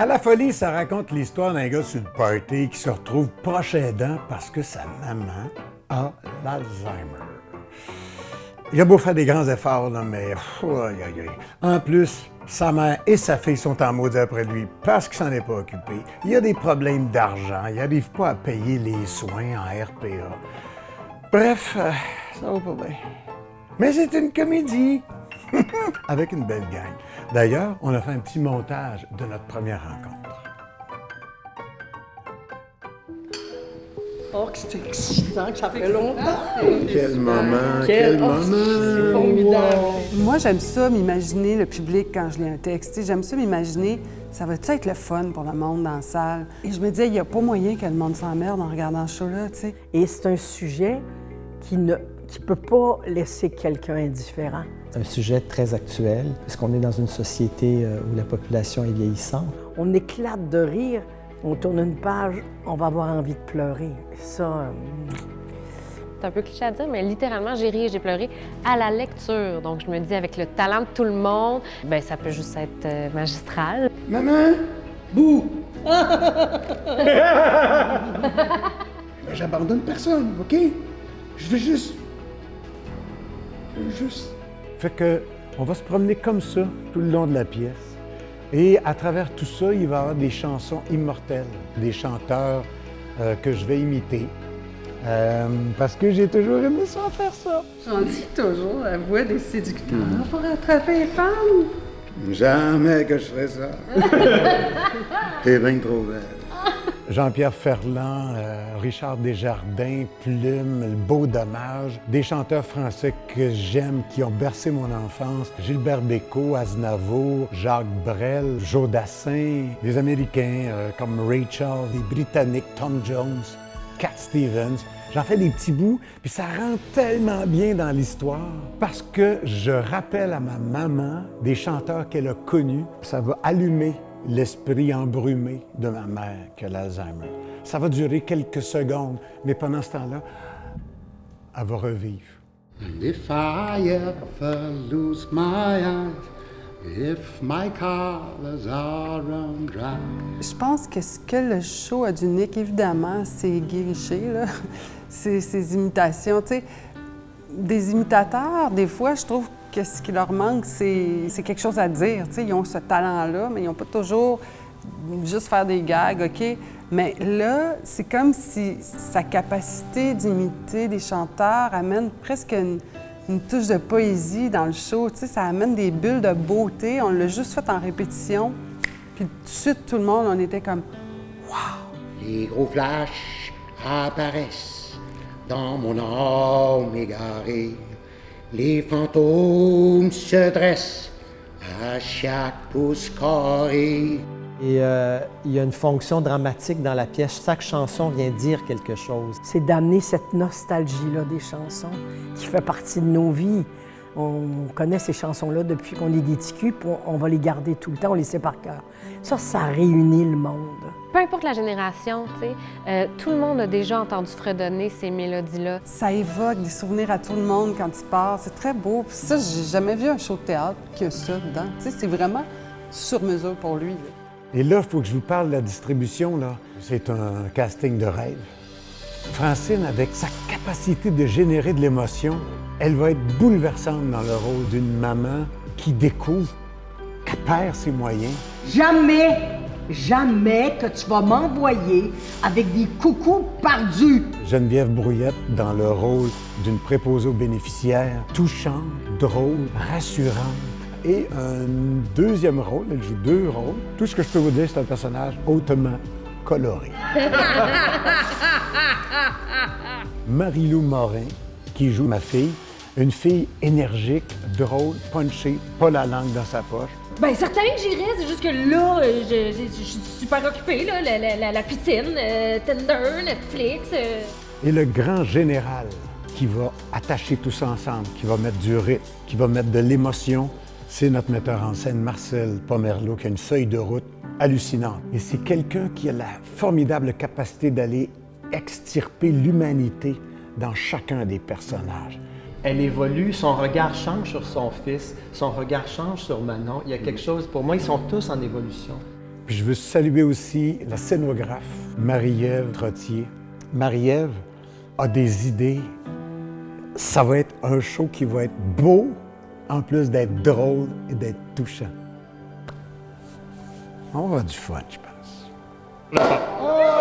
À la folie, ça raconte l'histoire d'un gars sur le party qui se retrouve proche aidant parce que sa maman a l'Alzheimer. Il a beau faire des grands efforts, là, mais... En plus, sa mère et sa fille sont en maudit après lui parce qu'il s'en est pas occupé. Il a des problèmes d'argent, il n'arrive pas à payer les soins en RPA. Bref, ça va pas bien. Mais c'est une comédie! Avec une belle gang. D'ailleurs, on a fait un petit montage de notre première rencontre. Oh, que c'est excitant, que ça fait longtemps! Quel moment, Quel moment! C'est formidable! Moi, j'aime ça m'imaginer le public quand je lis un texte. Tu sais, j'aime ça m'imaginer, ça va-tu être le fun pour le monde dans la salle? Et je me disais, il n'y a pas moyen que le monde s'emmerde en regardant ce show-là, tu sais. Et c'est un sujet qui ne peut pas laisser quelqu'un indifférent. Un sujet très actuel, puisqu'on est dans une société où la population est vieillissante. On éclate de rire, on tourne une page, on va avoir envie de pleurer. Ça... C'est un peu cliché à dire, mais littéralement, j'ai ri et j'ai pleuré à la lecture. Donc, je me dis, avec le talent de tout le monde, bien, ça peut juste être magistral. Maman! Bouh! J'abandonne personne, OK? Je veux juste... Fait que, on va se promener comme ça tout le long de la pièce. Et à travers tout ça, il va y avoir des chansons immortelles, des chanteurs que je vais imiter. Parce que j'ai toujours aimé ça, faire ça. J'en dis toujours, la voix des séducteurs pour attraper les femmes. Jamais que je ferais ça. T'es bien trop belle. Jean-Pierre Ferland, Richard Desjardins, Plume, Le Beau Dommage, des chanteurs français que j'aime, qui ont bercé mon enfance. Gilbert Bécaud, Aznavour, Jacques Brel, Joe Dassin, des Américains comme Rachel, des Britanniques, Tom Jones, Cat Stevens. J'en fais des petits bouts, puis ça rentre tellement bien dans l'histoire parce que je rappelle à ma maman des chanteurs qu'elle a connus. Ça va allumer l'esprit embrumé de ma mère qui a l'Alzheimer. Ça va durer quelques secondes, mais pendant ce temps-là, elle va revivre. And if I ever lose my eyes, if my colors are run dry. Je pense que ce que le show a d'unique, évidemment, c'est Guy Richer, là. C'est ses imitations, tu sais. Des imitateurs, des fois, je trouve que ce qui leur manque, c'est quelque chose à dire. Tu sais, ils ont ce talent-là, mais ils n'ont pas toujours juste faire des gags, OK? Mais là, c'est comme si sa capacité d'imiter des chanteurs amène presque une touche de poésie dans le show. Tu sais, ça amène des bulles de beauté. On l'a juste fait en répétition. Puis tout de suite, tout le monde, on était comme « Wow! » Les gros flashs apparaissent dans mon âme égarée. Les fantômes se dressent à chaque pouce carré. Et il y a une fonction dramatique dans la pièce. Chaque chanson vient dire quelque chose. C'est d'amener cette nostalgie-là des chansons qui fait partie de nos vies. On connaît ces chansons-là depuis qu'on est des ticus, puis on va les garder tout le temps, on les sait par cœur. Ça réunit le monde. Peu importe la génération, tu sais, tout le monde a déjà entendu fredonner ces mélodies-là. Ça évoque des souvenirs à tout le monde quand il part. C'est très beau. Puis ça, j'ai jamais vu un show de théâtre qui a ça dedans. Tu sais, c'est vraiment sur mesure pour lui, là. Et là, il faut que je vous parle de la distribution, là. C'est un casting de rêve. Francine, avec sa capacité de générer de l'émotion, elle va être bouleversante dans le rôle d'une maman qui découvre qu'elle perd ses moyens. Jamais que tu vas m'envoyer avec des coucous perdus. Geneviève Brouillette dans le rôle d'une préposée aux bénéficiaires, touchante, drôle, rassurante. Et un deuxième rôle, elle joue deux rôles. Tout ce que je peux vous dire, c'est un personnage hautement coloré. Marie-Lou Morin, qui joue ma fille, une fille énergique, drôle, punchée, pas la langue dans sa poche. Bien, certain que j'irai, c'est juste que là, je suis super occupée, là, la piscine, Tinder, Netflix. Et le grand général qui va attacher tout ça ensemble, qui va mettre du rythme, qui va mettre de l'émotion, c'est notre metteur en scène, Marcel Pomerleau, qui a une feuille de route hallucinante. Et c'est quelqu'un qui a la formidable capacité d'aller extirper l'humanité dans chacun des personnages. Elle évolue, son regard change sur son fils, son regard change sur Manon. Il y a quelque chose, pour moi, ils sont tous en évolution. Puis je veux saluer aussi la scénographe Marie-Ève Trottier. Marie-Ève a des idées. Ça va être un show qui va être beau, en plus d'être drôle et d'être touchant. On va avoir du fun, je pense.